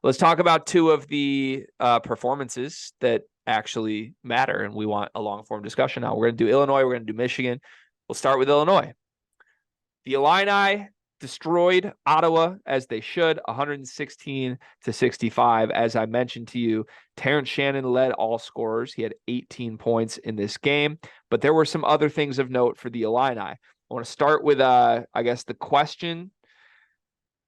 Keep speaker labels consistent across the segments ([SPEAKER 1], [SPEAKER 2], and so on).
[SPEAKER 1] Let's talk about two of the performances that actually matter, and we want a long-form discussion now. We're going to do Illinois. We're going to do Michigan. We'll start with Illinois. The Illini destroyed Ottawa as they should, 116-65. As I mentioned to you, Terrence Shannon led all scorers. He had 18 points in this game, but there were some other things of note for the Illini. I want to start with, I guess, the question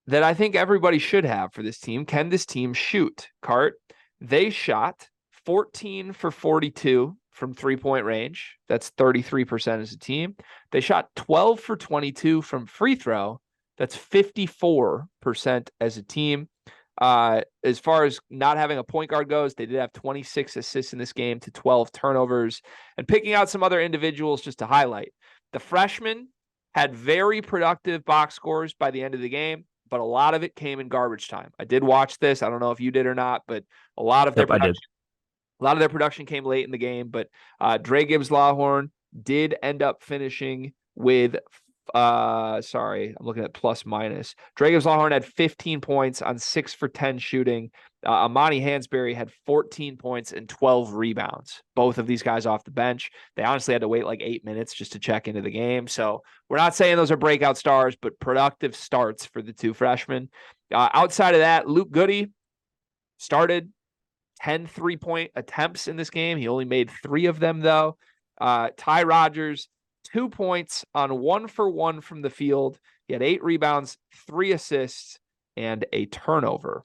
[SPEAKER 1] that I think everybody should have for this team. Can this team shoot? Cart, they shot 14 for 42 from three-point range. That's 33% as a team. They shot 12 for 22 from free throw. That's 54% as a team. As far as not having a point guard goes, they did have 26 assists in this game to 12 turnovers. And picking out some other individuals just to highlight. The freshmen had very productive box scores by the end of the game, but a lot of it came in garbage time. I did watch this. I don't know if you did or not, but a lot of their production came late in the game. But Dre Gibbs-lawhorn did end up finishing with sorry, I'm looking at plus minus. Dre Gibbs-lawhorn had 15 points on 6 for 10 shooting. Amani Hansberry had 14 points and 12 rebounds. Both of these guys off the bench. They honestly had to wait like 8 minutes just to check into the game. So we're not saying those are breakout stars, but productive starts for the two freshmen. Outside of that, Luke Goody started 10 3-point attempts in this game. He only made 3 of them, though. Ty Rodgers, 2 points on 1 for 1 from the field. He had 8 rebounds, 3 assists, and a turnover.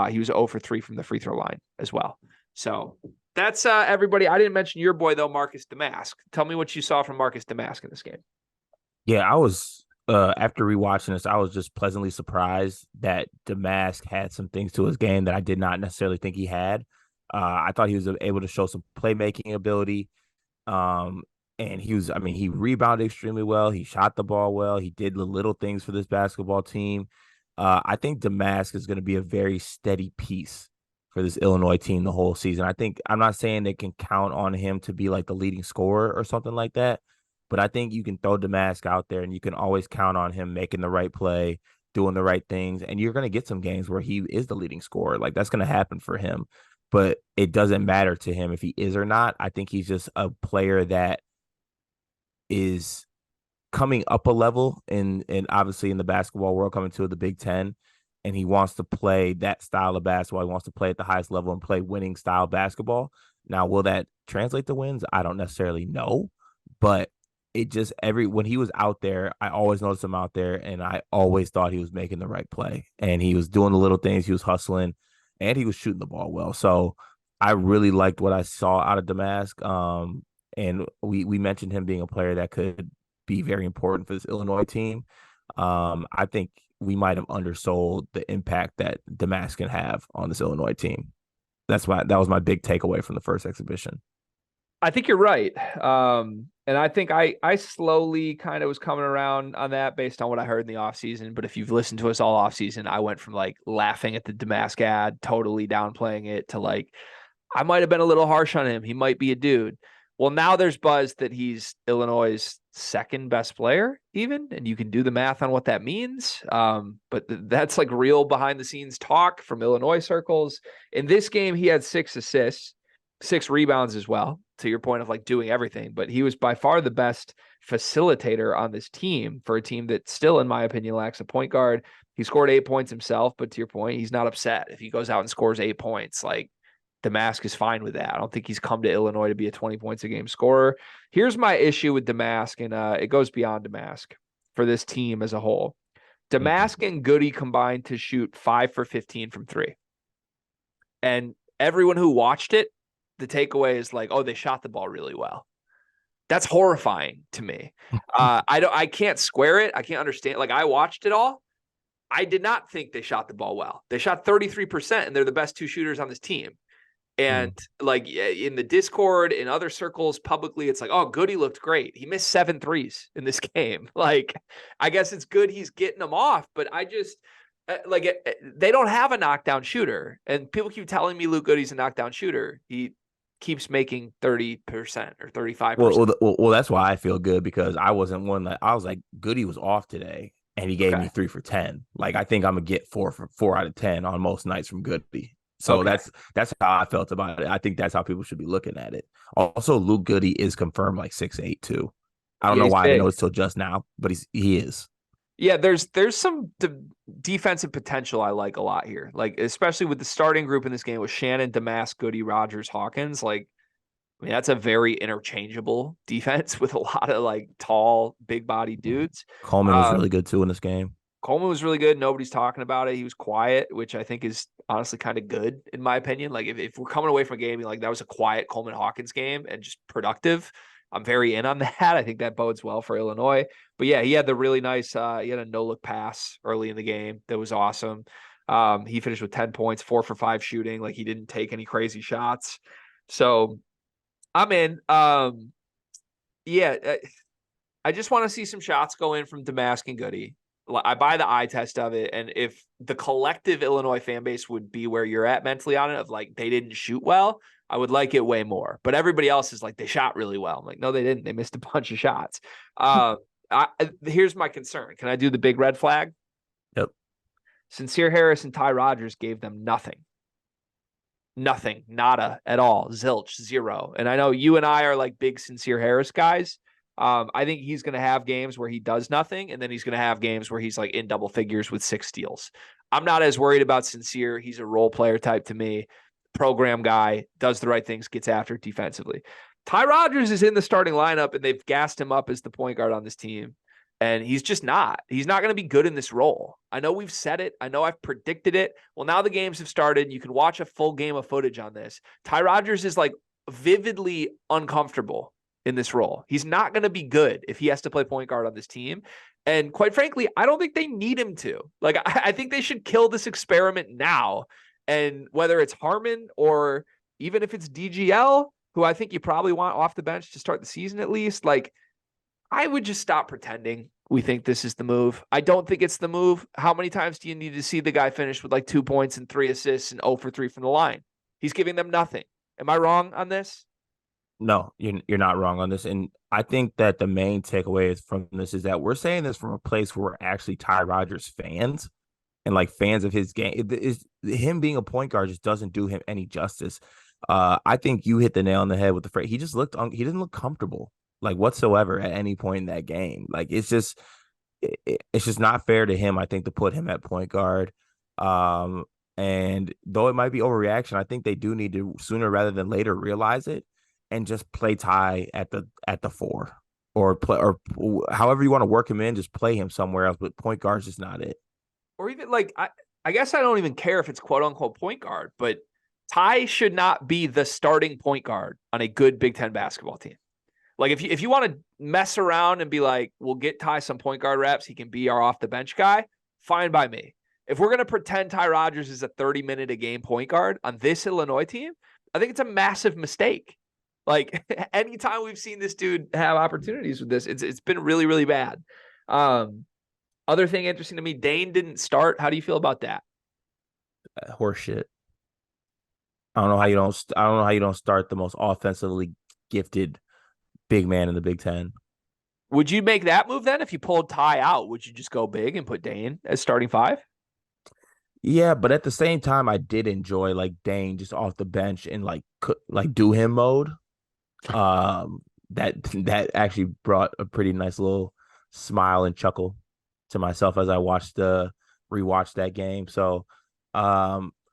[SPEAKER 1] He was 0 for 3 from the free throw line as well. So that's everybody. I didn't mention your boy, though, Marcus Damask. Tell me what you saw from Marcus Damask in this game.
[SPEAKER 2] Yeah, I was after rewatching this, I was just pleasantly surprised that Damask had some things to his game that I did not necessarily think he had. I thought he was able to show some playmaking ability. And he rebounded extremely well. He shot the ball well. He did the little things for this basketball team. I think Damask is going to be a very steady piece for this Illinois team the whole season. I'm not saying they can count on him to be like the leading scorer or something like that, but I think you can throw Damask out there and you can always count on him making the right play, doing the right things, and you're going to get some games where he is the leading scorer. Like, that's going to happen for him, but it doesn't matter to him if he is or not. I think he's just a player that is coming up a level and obviously in the basketball world, coming to the Big Ten, and he wants to play that style of basketball. He wants to play at the highest level and play winning style basketball. Now, will that translate to wins? I don't necessarily know, but it just when he was out there, I always noticed him out there, and I always thought he was making the right play, and he was doing the little things. He was hustling, and he was shooting the ball well. So I really liked what I saw out of Damask. And we mentioned him being a player that could be very important for this Illinois team. I think we might have undersold the impact that Damask can have on this Illinois team. That was my big takeaway from the first exhibition.
[SPEAKER 1] I think you're right. And I think I slowly kind of was coming around on that based on what I heard in the offseason. But if you've listened to us all offseason, I went from like laughing at the Damask ad, totally downplaying it, to like, I might have been a little harsh on him. He might be a dude. Well, now there's buzz that he's Illinois' second best player even, and you can do the math on what that means. But that's like real behind the scenes talk from Illinois circles. In this game, he had 6 assists, 6 rebounds as well, to your point of like doing everything. But he was by far the best facilitator on this team for a team that still, in my opinion, lacks a point guard. He scored 8 points himself, but to your point, he's not upset if he goes out and scores 8 points. Like, Damask is fine with that. I don't think he's come to Illinois to be a 20 points a game scorer. Here's my issue with Damask, and it goes beyond Damask for this team as a whole. Damask and Goody combined to shoot 5 for 15 from 3. And everyone who watched it, the takeaway is like, oh, they shot the ball really well. That's horrifying to me. I can't square it. I can't understand. Like, I watched it all. I did not think they shot the ball well. They shot 33%, and they're the best 2 shooters on this team. And like in the Discord, in other circles publicly, it's like, oh, Goody looked great. He missed 7 threes in this game. Like, I guess it's good he's getting them off, but I just they don't have a knockdown shooter. And people keep telling me Luke Goody's a knockdown shooter. He keeps making 30% or 35%.
[SPEAKER 2] Well, that's why I feel good, because I wasn't one that I was like, Goody was off today. and he gave
[SPEAKER 1] Okay.
[SPEAKER 2] me 3 for 10. Like I think I'm gonna get 4 out of 10 on most nights from Goody. So
[SPEAKER 1] Okay.
[SPEAKER 2] that's how I felt about it. I think that's how people should be looking at it. Also, Luke Goody is confirmed like 6'8" too. I don't
[SPEAKER 1] Yeah,
[SPEAKER 2] know
[SPEAKER 1] he's
[SPEAKER 2] why I didn't
[SPEAKER 1] big.
[SPEAKER 2] notice till just now, but he is.
[SPEAKER 1] Yeah, there's some defensive potential I like a lot here. Like especially with the starting group in this game with Shannon, Damask, Goody, Rogers, Hawkins. Like I mean, that's a very interchangeable defense with a lot of like tall, big body dudes.
[SPEAKER 2] Coleman was
[SPEAKER 1] Um,
[SPEAKER 2] really good too in this game.
[SPEAKER 1] Coleman was really good. Nobody's talking about it. He was quiet, which I think is honestly kind of good in my opinion. Like if we're coming away from a game like that was a quiet Coleman Hawkins game and just productive, I'm very in on that. I think that bodes well for Illinois. But yeah, he had the really nice he had a no-look pass early in the game that was awesome. He finished with 10 points, 4 for 5 shooting. Like he didn't take any crazy shots. So I'm in. Yeah, I just want to see some shots go in from Damask and Goody. I buy the eye test of it. And if the collective Illinois fan base would be where you're at mentally on it, of like they didn't shoot well, I would like it way more. But everybody else is like, they shot really well. I'm like, no, they didn't. They missed a bunch of shots. Here's my concern. Can I do the big red flag?
[SPEAKER 2] Yep.
[SPEAKER 1] Sincere Harris and Ty Rogers gave them nothing. Nothing, nada at all, zilch, zero. And I know you and I are like big Sincere Harris guys. I think he's going to have games where he does nothing, and then he's going to have games where he's like in double figures with 6 steals. I'm not as worried about Sincere. He's a role player type to me, program guy, does the right things, gets after it defensively. Ty Rogers is in the starting lineup, and they've gassed him up as the point guard on this team. And he's just not. He's not going to be good in this role. I know we've said it. I know I've predicted it. Well, now the games have started. You can watch a full game of footage on this. Ty Rogers is like vividly uncomfortable in this role. He's not going to be good if he has to play point guard on this team. And quite frankly, I don't think they need him to. Like, I think they should kill this experiment now. And whether it's Harmon or even if it's DGL, who I think you probably want off the bench to start the season at least, like, I would just stop pretending we think this is the move. I don't think it's the move. How many times do you need to see the guy finish with like 2 points and 3 assists and 0 for 3 from the line? He's giving them nothing. Am I wrong on this?
[SPEAKER 2] No, you're not wrong on this. And I think that the main takeaway is from this is that we're saying this from a place where we're actually Ty Rogers fans and like fans of his game. Is him being a point guard just doesn't do him any justice. I think you hit the nail on the head with the phrase. He just looked he didn't look comfortable like whatsoever at any point in that game. Like it's just not fair to him, I think, to put him at point guard. And though it might be overreaction, I think they do need to sooner rather than later realize it and just play Ty at the 4 or play or however you want to work him in, just play him somewhere else. But point guard's just not it.
[SPEAKER 1] Or even like, I guess I don't even care if it's quote unquote point guard, but Ty should not be the starting point guard on a good Big Ten basketball team. Like if you want to mess around and be like, we'll get Ty some point guard reps, he can be our off the bench guy, fine by me. If we're going to pretend Ty Rogers is a 30-minute a game point guard on this Illinois team, I think it's a massive mistake. Like anytime we've seen this dude have opportunities with this, it's been really, really bad. Other thing interesting to me, Dane didn't start. How do you feel about that?
[SPEAKER 2] Horseshit. I don't know how you don't. I don't know how you don't start the most offensively gifted big man in the Big Ten.
[SPEAKER 1] Would you make that move then? If you pulled Ty out, would you just go big and put Dane as starting 5?
[SPEAKER 2] Yeah, but at the same time, I did enjoy like Dane just off the bench in like do him mode. That actually brought a pretty nice little smile and chuckle to myself as I rewatched that game. So,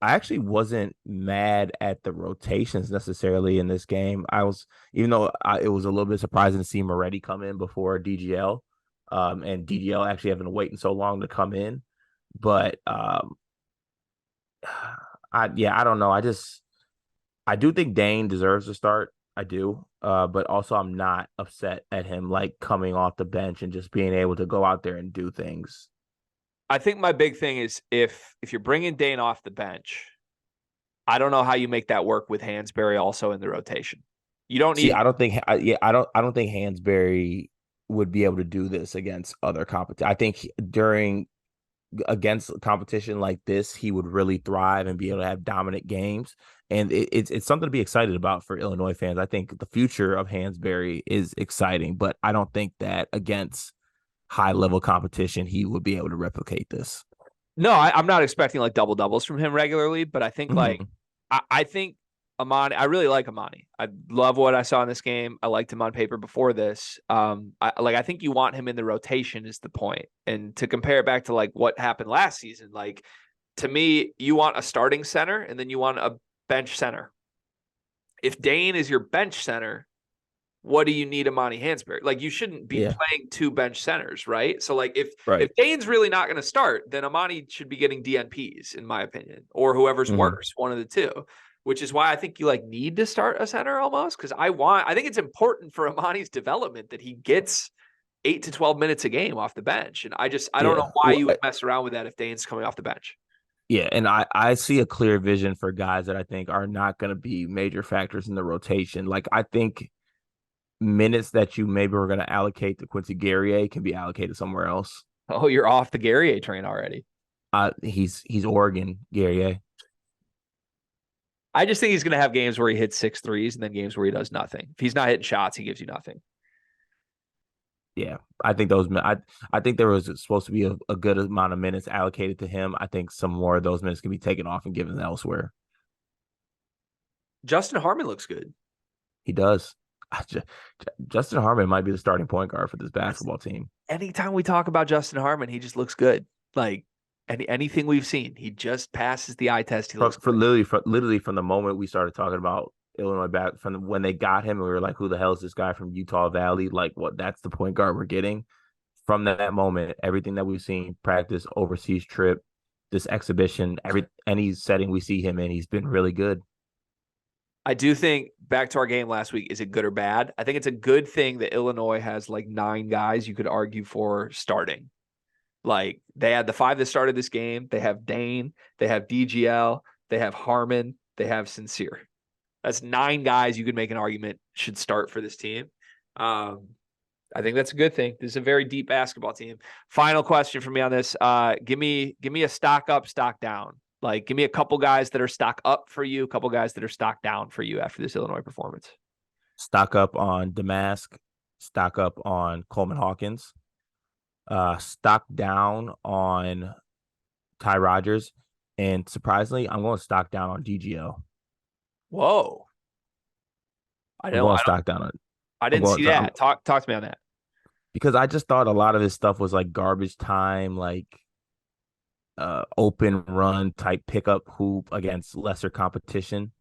[SPEAKER 2] I actually wasn't mad at the rotations necessarily in this game. I was, even though it was a little bit surprising to see Moretti come in before DGL, and DGL actually having to wait so long to come in. But I don't know. I do think Dane deserves to start. I do. But also I'm not upset at him like coming off the bench and just being able to go out there and do things.
[SPEAKER 1] I think my big thing is if you're bringing Dane off the bench, I don't know how you make that work with Hansberry also in the rotation. You don't need.
[SPEAKER 2] I don't think. I don't think Hansberry would be able to do this against other competition. I think against competition like this, he would really thrive and be able to have dominant games. And it's something to be excited about for Illinois fans. I think the future of Hansberry is exciting, but I don't think that against high level competition, he would be able to replicate this.
[SPEAKER 1] No, I'm not expecting like double doubles from him regularly, but I think like
[SPEAKER 2] Mhm.
[SPEAKER 1] I think Amani, I really like Amani. I love what I saw in this game. I liked him on paper before this. I think you want him in the rotation is the point. And to compare it back to like what happened last season, like to me, you want a starting center and then you want a bench center. If Dane is your bench center, what do you need Amani Hansberg? Like you shouldn't be
[SPEAKER 2] Yeah,
[SPEAKER 1] playing two bench centers, right? So like if
[SPEAKER 2] right.
[SPEAKER 1] Dane's really not going to start, then Amani should be getting DNPs in my opinion, or whoever's
[SPEAKER 2] Mhm.
[SPEAKER 1] worse, one of the two. Which is why I think you like need to start a center almost because I think it's important for Amani's development that he gets 8 to 12 minutes a game off the bench, and I don't know
[SPEAKER 2] Yeah.
[SPEAKER 1] why
[SPEAKER 2] Well,
[SPEAKER 1] you would mess around with that if Dane's coming off the bench.
[SPEAKER 2] yeah, and I see a clear vision for guys that I think are not going to be major factors in the rotation. Like I think minutes that you maybe were going to allocate to Quincy Guerrier can be allocated somewhere else.
[SPEAKER 1] Oh, you're off the Guerrier train already.
[SPEAKER 2] He's Oregon Guerrier.
[SPEAKER 1] I just think he's going to have games where he hits 6 threes and then games where he does nothing. If he's not hitting shots, he gives you nothing.
[SPEAKER 2] Yeah, I think those. I think there was supposed to be a good amount of minutes allocated to him. I think some more of those minutes can be taken off and given elsewhere.
[SPEAKER 1] Justin Harmon looks good.
[SPEAKER 2] He does. Justin Harmon might be the starting point guard for this
[SPEAKER 1] That's
[SPEAKER 2] basketball team.
[SPEAKER 1] anytime we talk about Justin Harmon, he just looks good. Like anything we've seen, he just passes the eye test. He looks
[SPEAKER 2] For
[SPEAKER 1] good.
[SPEAKER 2] literally from the moment we started talking about Illinois back when they got him, and we were like, "Who the hell is this guy from Utah Valley?" Like, what? That's the point guard we're getting. From that moment, everything that we've seen, practice, overseas trip, this exhibition, any setting we see him in, he's been really good.
[SPEAKER 1] I do think back to our game last week, is it good or bad? I think it's a good thing that Illinois has like 9 guys you could argue for starting. Like they had the 5 that started this game. They have Dane, they have DGL, they have Harmon, they have Sincere. That's 9 guys you could make an argument should start for this team. I think that's a good thing. This is a very deep basketball team. Final question for me on this. Give me a stock up, stock down. Like, give me a couple guys that are stock up for you, a couple guys that are stock down for you after this Illinois performance.
[SPEAKER 2] Stock up on Damask, stock up on Coleman Hawkins, stock down on Ty Rogers, and surprisingly, I'm going to stock down on DGL.
[SPEAKER 1] Whoa, I
[SPEAKER 2] I'm
[SPEAKER 1] don't,
[SPEAKER 2] going
[SPEAKER 1] I
[SPEAKER 2] to
[SPEAKER 1] don't,
[SPEAKER 2] stock down on.
[SPEAKER 1] I
[SPEAKER 2] I'm
[SPEAKER 1] didn't
[SPEAKER 2] going
[SPEAKER 1] see
[SPEAKER 2] to
[SPEAKER 1] that. Talk to me on that.
[SPEAKER 2] because I just thought a lot of this stuff was like garbage time, like open run type pickup hoop against lesser competition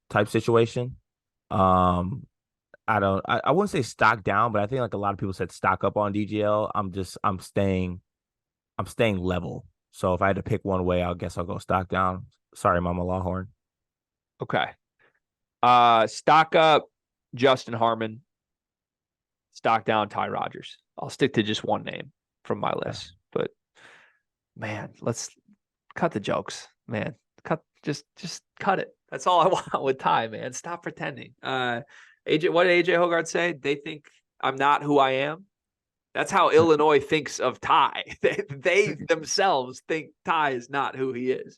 [SPEAKER 2] type situation. Um, I wouldn't say stock down, but I think like a lot of people said stock up on DGL. I'm staying level. So if I had to pick one way, I guess I'll go stock down. Sorry, Mama Lawhorn.
[SPEAKER 1] Okay. Stock up Justin Harmon, stock down Ty Rogers. I'll stick to just one name from my
[SPEAKER 2] Okay.
[SPEAKER 1] list, but man, let's cut the jokes, man. Just cut it. That's all I want with Ty, man. Stop pretending. AJ, what did AJ Hogarth say? They think I'm not who I am. That's how Illinois thinks of Ty. They themselves think Ty is not who he is.